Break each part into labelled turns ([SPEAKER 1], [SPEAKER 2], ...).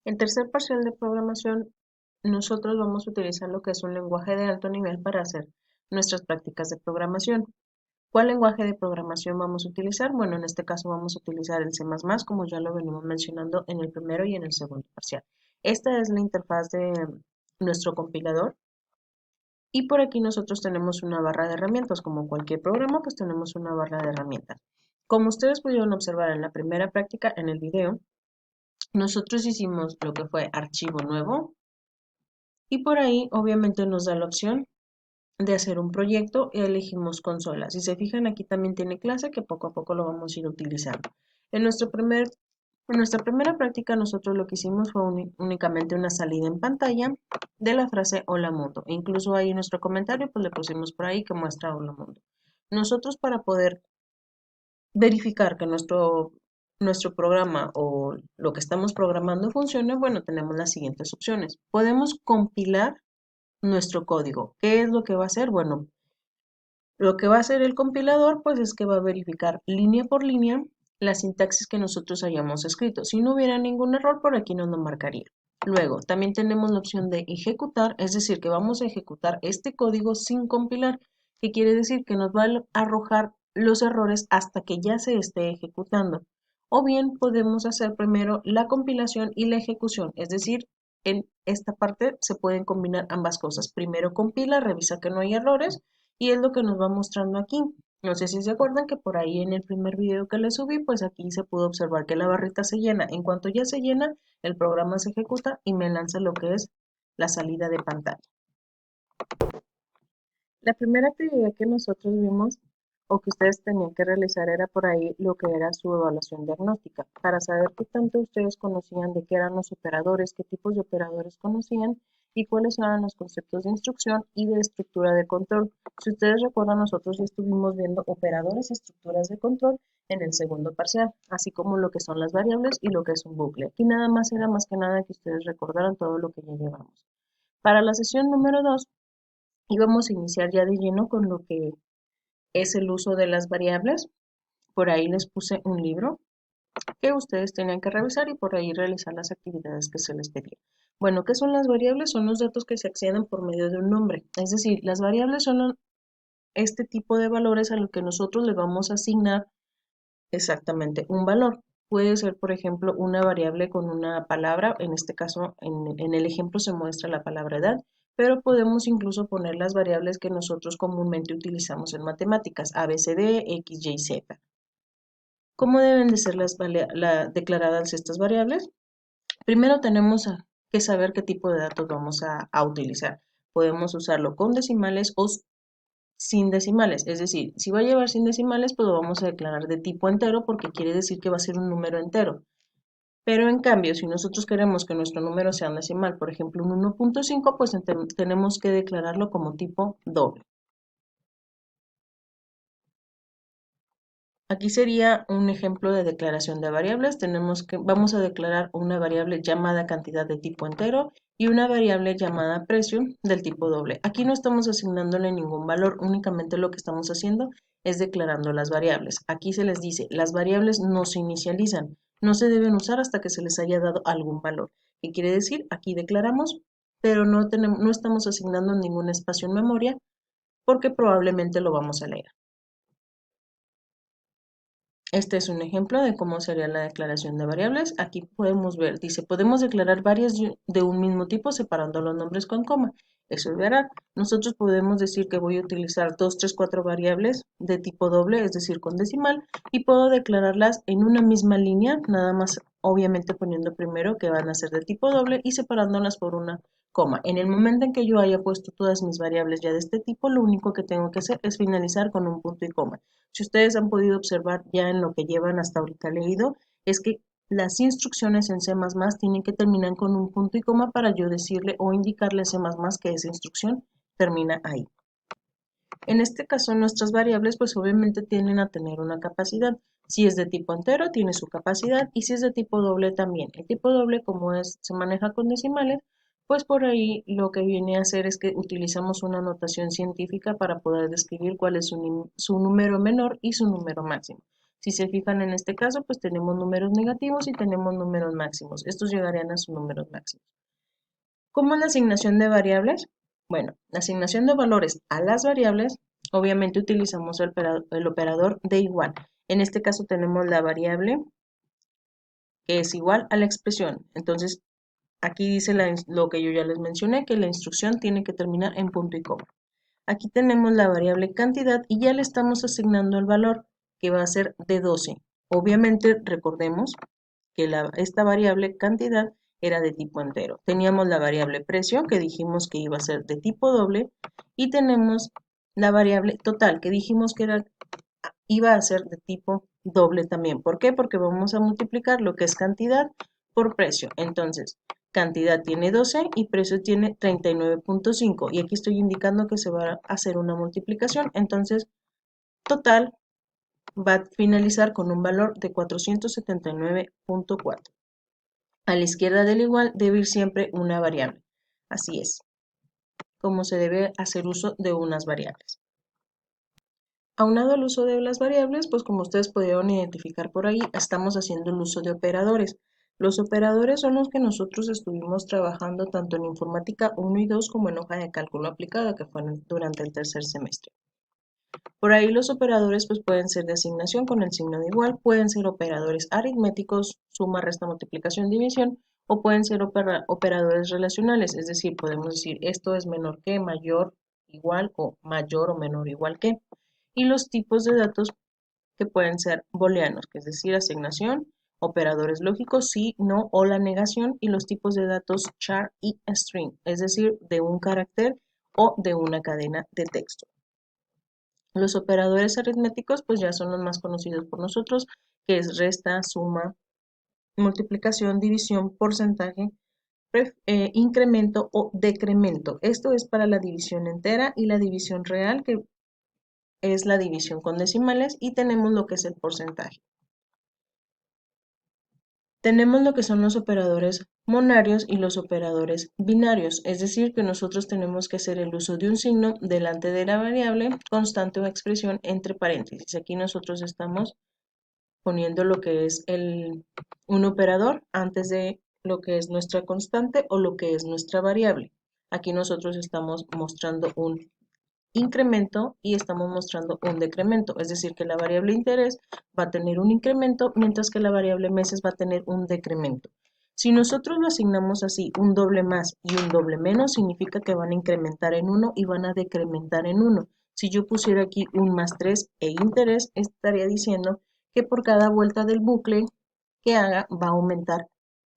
[SPEAKER 1] En tercer parcial de programación, nosotros vamos a utilizar lo que es un lenguaje de alto nivel para hacer nuestras prácticas de programación. ¿Cuál lenguaje de programación vamos a utilizar? Bueno, en este caso vamos a utilizar el C++, como ya lo venimos mencionando en el primero y en el segundo parcial. Esta es la interfaz de nuestro compilador y por aquí nosotros tenemos una barra de herramientas. Como cualquier programa, pues tenemos una barra de herramientas. Como ustedes pudieron observar en la primera práctica en el video, nosotros hicimos lo que fue archivo nuevo y por ahí obviamente nos da la opción de hacer un proyecto y elegimos consola. Si se fijan, aquí también tiene clase que poco a poco lo vamos a ir utilizando. En, en nuestra primera práctica nosotros lo que hicimos fue únicamente una salida en pantalla de la frase hola mundo. E incluso ahí en nuestro comentario pues le pusimos por ahí que muestra hola mundo. Nosotros para poder verificar que nuestro programa o lo que estamos programando funcione, bueno, tenemos las siguientes opciones. Podemos compilar nuestro código. ¿Qué es lo que va a hacer? Bueno, lo que va a hacer el compilador, pues es que va a verificar línea por línea la sintaxis que nosotros hayamos escrito. Si no hubiera ningún error, por aquí nos lo marcaría. Luego, también tenemos la opción de ejecutar, es decir, que vamos a ejecutar este código sin compilar, que quiere decir que nos va a arrojar los errores hasta que ya se esté ejecutando. O bien podemos hacer primero la compilación y la ejecución, es decir, en esta parte se pueden combinar ambas cosas. Primero compila, revisa que no hay errores y es lo que nos va mostrando aquí. No sé si se acuerdan que por ahí en el primer video que les subí, pues aquí se pudo observar que la barrita se llena. En cuanto ya se llena, el programa se ejecuta y me lanza lo que es la salida de pantalla. La primera actividad que nosotros vimos o que ustedes tenían que realizar era por ahí lo que era su evaluación diagnóstica, para saber qué tanto ustedes conocían de qué eran los operadores, qué tipos de operadores conocían y cuáles eran los conceptos de instrucción y de estructura de control. Si ustedes recuerdan, nosotros ya estuvimos viendo operadores y estructuras de control en el segundo parcial, así como lo que son las variables y lo que es un bucle. Aquí nada más era más que nada que ustedes recordaran todo lo que ya llevamos. Para la sesión número 2 íbamos a iniciar ya de lleno con lo que es el uso de las variables. Por ahí les puse un libro que ustedes tenían que revisar y por ahí realizar las actividades que se les pedía. Bueno, ¿qué son las variables? Son los datos que se acceden por medio de un nombre. Es decir, las variables son este tipo de valores a los que nosotros le vamos a asignar exactamente un valor. Puede ser, por ejemplo, una variable con una palabra, en este caso, en el ejemplo se muestra la palabra edad, pero podemos incluso poner las variables que nosotros comúnmente utilizamos en matemáticas, A, B, C, D, X, Y, Z. ¿Cómo deben de ser declaradas estas variables? Primero tenemos que saber qué tipo de datos vamos a utilizar. Podemos usarlo con decimales o sin decimales, es decir, si va a llevar sin decimales, pues lo vamos a declarar de tipo entero porque quiere decir que va a ser un número entero. Pero en cambio, si nosotros queremos que nuestro número sea un decimal, por ejemplo un 1.5, pues tenemos que declararlo como tipo doble. Aquí sería un ejemplo de declaración de variables. Vamos a declarar una variable llamada cantidad de tipo entero y una variable llamada precio del tipo doble. Aquí no estamos asignándole ningún valor, únicamente lo que estamos haciendo es declarando las variables. Aquí se les dice, las variables no se inicializan, no se deben usar hasta que se les haya dado algún valor. ¿Qué quiere decir? Aquí declaramos, pero no estamos asignando ningún espacio en memoria porque probablemente lo vamos a leer. Este es un ejemplo de cómo sería la declaración de variables. Aquí podemos ver, dice, podemos declarar varias de un mismo tipo separando los nombres con coma. Eso es verdad. Nosotros podemos decir que voy a utilizar 2, 3, 4 variables de tipo doble, es decir, con decimal, y puedo declararlas en una misma línea, nada más obviamente poniendo primero que van a ser de tipo doble y separándolas por una coma. En el momento en que yo haya puesto todas mis variables ya de este tipo, lo único que tengo que hacer es finalizar con un punto y coma. Si ustedes han podido observar ya en lo que llevan hasta ahorita leído, es que las instrucciones en C++ tienen que terminar con un punto y coma para yo decirle o indicarle a C++ que esa instrucción termina ahí. En este caso, nuestras variables pues obviamente tienden a tener una capacidad. Si es de tipo entero, tiene su capacidad y si es de tipo doble también. El tipo doble, como se maneja con decimales, pues por ahí lo que viene a hacer es que utilizamos una notación científica para poder describir cuál es su número menor y su número máximo. Si se fijan en este caso, pues tenemos números negativos y tenemos números máximos. Estos llegarían a sus números máximos. ¿Cómo es la asignación de variables? Bueno, la asignación de valores a las variables, obviamente utilizamos el operador de igual. En este caso tenemos la variable que es igual a la expresión. Entonces, aquí dice lo que yo ya les mencioné, que la instrucción tiene que terminar en punto y coma. Aquí tenemos la variable cantidad y ya le estamos asignando el valor, que va a ser de 12. Obviamente, recordemos que esta variable cantidad era de tipo entero. Teníamos la variable precio, que dijimos que iba a ser de tipo doble, y tenemos la variable total, que dijimos que iba a ser de tipo doble también. ¿Por qué? Porque vamos a multiplicar lo que es cantidad por precio. Entonces, cantidad tiene 12 y precio tiene 39.5. Y aquí estoy indicando que se va a hacer una multiplicación. Entonces, total va a finalizar con un valor de 479.4. A la izquierda del igual debe ir siempre una variable. Así es, como se debe hacer uso de unas variables. Aunado al uso de las variables, pues como ustedes pudieron identificar por ahí, estamos haciendo el uso de operadores. Los operadores son los que nosotros estuvimos trabajando tanto en informática 1 y 2 como en hoja de cálculo aplicada, que fue durante el tercer semestre. Por ahí los operadores pues pueden ser de asignación con el signo de igual, pueden ser operadores aritméticos, suma, resta, multiplicación, división, o pueden ser operadores relacionales, es decir, podemos decir esto es menor que, mayor, igual o mayor o menor igual que. Y los tipos de datos que pueden ser booleanos, que es decir, asignación, operadores lógicos, sí, no o la negación, y los tipos de datos char y string, es decir, de un carácter o de una cadena de texto. Los operadores aritméticos pues ya son los más conocidos por nosotros, que es resta, suma, multiplicación, división, porcentaje, incremento o decremento. Esto es para la división entera y la división real, que es la división con decimales, y tenemos lo que es el porcentaje. Tenemos lo que son los operadores monarios y los operadores binarios, es decir, que nosotros tenemos que hacer el uso de un signo delante de la variable, constante o expresión entre paréntesis. Aquí nosotros estamos poniendo lo que es un operador antes de lo que es nuestra constante o lo que es nuestra variable. Aquí nosotros estamos mostrando un incremento y estamos mostrando un decremento, es decir, que la variable interés va a tener un incremento, mientras que la variable meses va a tener un decremento. Si nosotros lo asignamos así, un doble más y un doble menos, significa que van a incrementar en 1 y van a decrementar en 1. Si yo pusiera aquí un más 3 e interés, estaría diciendo que por cada vuelta del bucle que haga va a aumentar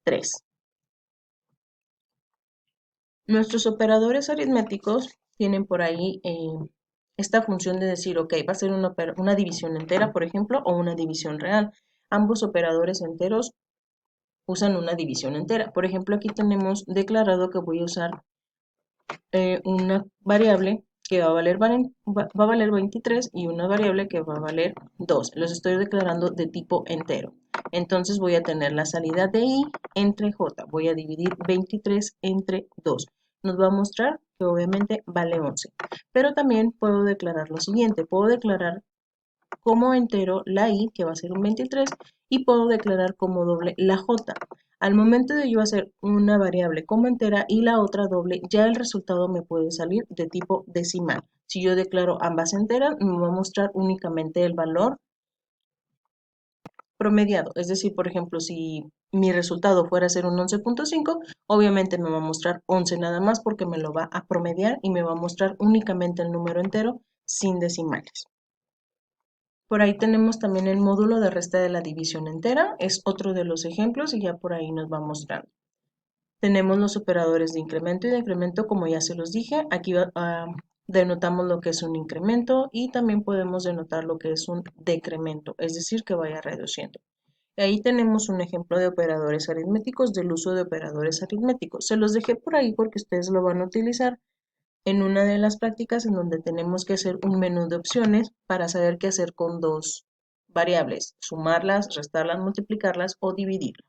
[SPEAKER 1] 3. Nuestros operadores aritméticos tienen por ahí esta función de decir, ok, va a ser una división entera, por ejemplo, o una división real. Ambos operadores enteros usan una división entera. Por ejemplo, aquí tenemos declarado que voy a usar una variable que va a valer 23 y una variable que va a valer 2. Los estoy declarando de tipo entero. Entonces voy a tener la salida de i entre j. Voy a dividir 23 entre 2. Nos va a mostrar que obviamente vale 11. Pero también puedo declarar lo siguiente. Puedo declarar como entero la i, que va a ser un 23, y puedo declarar como doble la j. Al momento de yo hacer una variable como entera y la otra doble, ya el resultado me puede salir de tipo decimal. Si yo declaro ambas enteras, me va a mostrar únicamente el valor promediado. Es decir, por ejemplo, si mi resultado fuera a ser un 11.5, obviamente me va a mostrar 11 nada más porque me lo va a promediar y me va a mostrar únicamente el número entero sin decimales. Por ahí tenemos también el módulo de resta de la división entera, es otro de los ejemplos y ya por ahí nos va mostrando. Tenemos los operadores de incremento y decremento, como ya se los dije. Aquí denotamos lo que es un incremento y también podemos denotar lo que es un decremento, es decir, que vaya reduciendo. Y ahí tenemos un ejemplo de operadores aritméticos, del uso de operadores aritméticos. Se los dejé por ahí porque ustedes lo van a utilizar en una de las prácticas en donde tenemos que hacer un menú de opciones para saber qué hacer con dos variables, sumarlas, restarlas, multiplicarlas o dividirlas.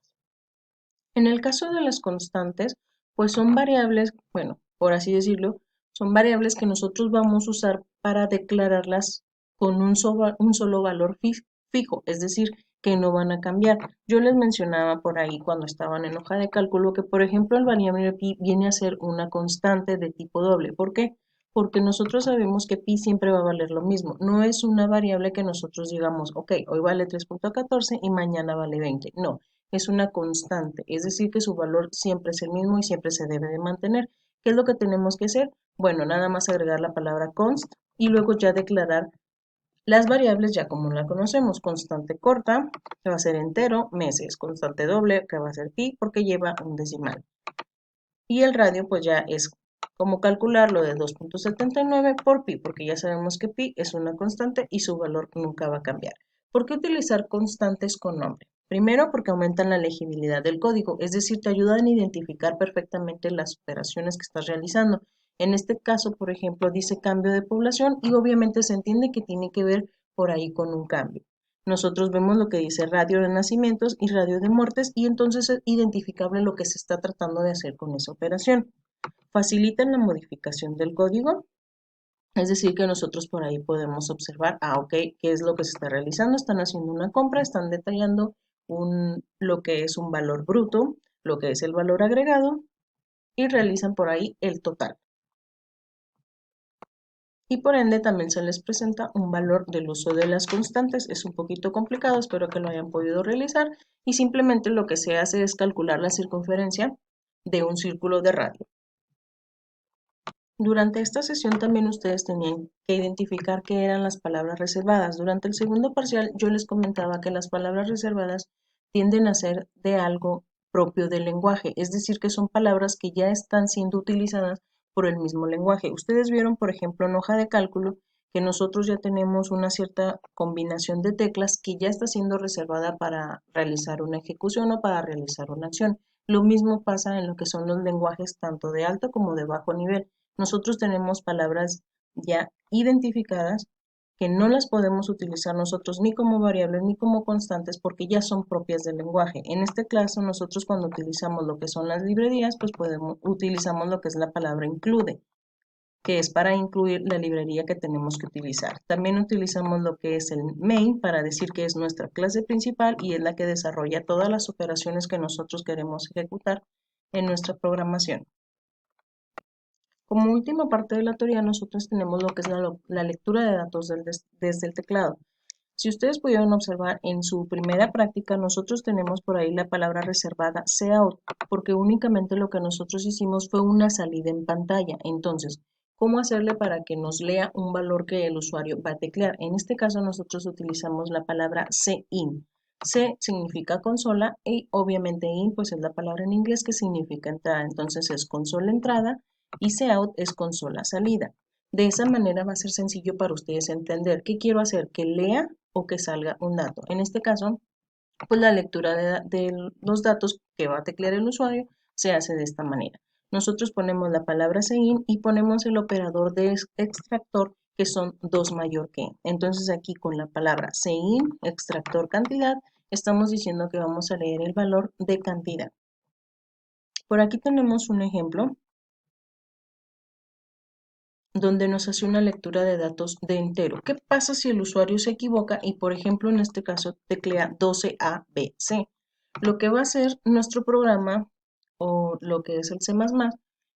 [SPEAKER 1] En el caso de las constantes, pues son variables, bueno, por así decirlo, son variables que nosotros vamos a usar para declararlas con un solo valor fijo, es decir, que no van a cambiar. Yo les mencionaba por ahí cuando estaban en hoja de cálculo que, por ejemplo, el variable pi viene a ser una constante de tipo doble. ¿Por qué? Porque nosotros sabemos que pi siempre va a valer lo mismo. No es una variable que nosotros digamos, ok, hoy vale 3.14 y mañana vale 20. No, es una constante, es decir, que su valor siempre es el mismo y siempre se debe de mantener. ¿Qué es lo que tenemos que hacer? Bueno, nada más agregar la palabra const y luego ya declarar las variables ya como la conocemos, constante corta, que va a ser entero, meses, constante doble, que va a ser pi, porque lleva un decimal. Y el radio pues ya es como calcular lo de 2.79 por pi, porque ya sabemos que pi es una constante y su valor nunca va a cambiar. ¿Por qué utilizar constantes con nombre? Primero, porque aumentan la legibilidad del código, es decir, te ayudan a identificar perfectamente las operaciones que estás realizando. En este caso, por ejemplo, dice cambio de población y obviamente se entiende que tiene que ver por ahí con un cambio. Nosotros vemos lo que dice radio de nacimientos y radio de muertes y entonces es identificable lo que se está tratando de hacer con esa operación. Facilitan la modificación del código, es decir, que nosotros por ahí podemos observar, ok, qué es lo que se está realizando, están haciendo una compra, están detallando lo que es un valor bruto, lo que es el valor agregado y realizan por ahí el total. Y por ende también se les presenta un valor del uso de las constantes. Es un poquito complicado, espero que lo hayan podido realizar y simplemente lo que se hace es calcular la circunferencia de un círculo de radio. Durante esta sesión también ustedes tenían que identificar qué eran las palabras reservadas. Durante el segundo parcial yo les comentaba que las palabras reservadas tienden a ser de algo propio del lenguaje, es decir, que son palabras que ya están siendo utilizadas por el mismo lenguaje. Ustedes vieron, por ejemplo, en hoja de cálculo que nosotros ya tenemos una cierta combinación de teclas que ya está siendo reservada para realizar una ejecución o para realizar una acción. Lo mismo pasa en lo que son los lenguajes tanto de alto como de bajo nivel. Nosotros tenemos palabras ya identificadas que no las podemos utilizar nosotros ni como variables ni como constantes porque ya son propias del lenguaje. En este caso, nosotros cuando utilizamos lo que son las librerías, pues utilizamos lo que es la palabra include, que es para incluir la librería que tenemos que utilizar. También utilizamos lo que es el main para decir que es nuestra clase principal y es la que desarrolla todas las operaciones que nosotros queremos ejecutar en nuestra programación. Como última parte de la teoría, nosotros tenemos lo que es la lectura de datos desde el teclado. Si ustedes pudieron observar en su primera práctica, nosotros tenemos por ahí la palabra reservada cout, porque únicamente lo que nosotros hicimos fue una salida en pantalla. Entonces, ¿cómo hacerle para que nos lea un valor que el usuario va a teclear? En este caso, nosotros utilizamos la palabra cin. C significa consola y obviamente in pues es la palabra en inglés que significa entrada. Entonces es consola entrada y cout es consola salida. De esa manera va a ser sencillo para ustedes entender qué quiero hacer, que lea o que salga un dato. En este caso, pues la lectura de los datos que va a teclear el usuario se hace de esta manera. Nosotros ponemos la palabra sein y ponemos el operador de extractor que son 2 mayor que. Entonces aquí con la palabra sein, extractor cantidad, estamos diciendo que vamos a leer el valor de cantidad. Por aquí tenemos un ejemplo donde nos hace una lectura de datos de entero. ¿Qué pasa si el usuario se equivoca y, por ejemplo, en este caso teclea 12ABC? Lo que va a hacer nuestro programa o lo que es el C++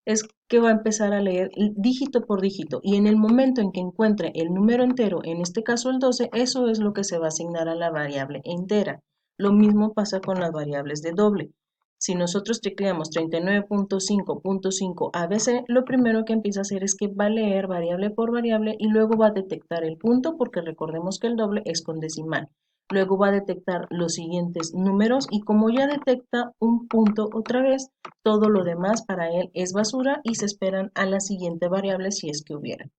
[SPEAKER 1] es que va a empezar a leer dígito por dígito y en el momento en que encuentre el número entero, en este caso el 12, eso es lo que se va a asignar a la variable entera. Lo mismo pasa con las variables de doble. Si nosotros tecleamos 39.5.5 ABC, lo primero que empieza a hacer es que va a leer variable por variable y luego va a detectar el punto, porque recordemos que el doble es con decimal. Luego va a detectar los siguientes números y como ya detecta un punto otra vez, todo lo demás para él es basura y se esperan a la siguiente variable si es que hubiera.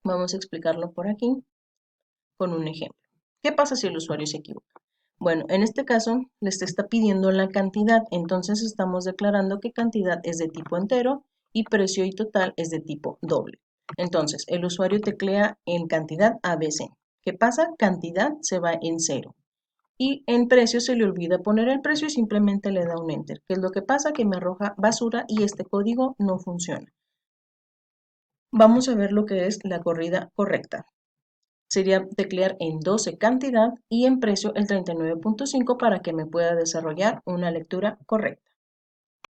[SPEAKER 1] Vamos a explicarlo por aquí con un ejemplo. ¿Qué pasa si el usuario se equivoca? Bueno, en este caso les está pidiendo la cantidad, entonces estamos declarando que cantidad es de tipo entero y precio y total es de tipo doble. Entonces, el usuario teclea en cantidad ABC. ¿Qué pasa? Cantidad se va en cero. Y en precio se le olvida poner el precio y simplemente le da un enter. ¿Qué es lo que pasa? Que me arroja basura y este código no funciona. Vamos a ver lo que es la corrida correcta. Sería teclear en 12 cantidad y en precio el 39.5 para que me pueda desarrollar una lectura correcta.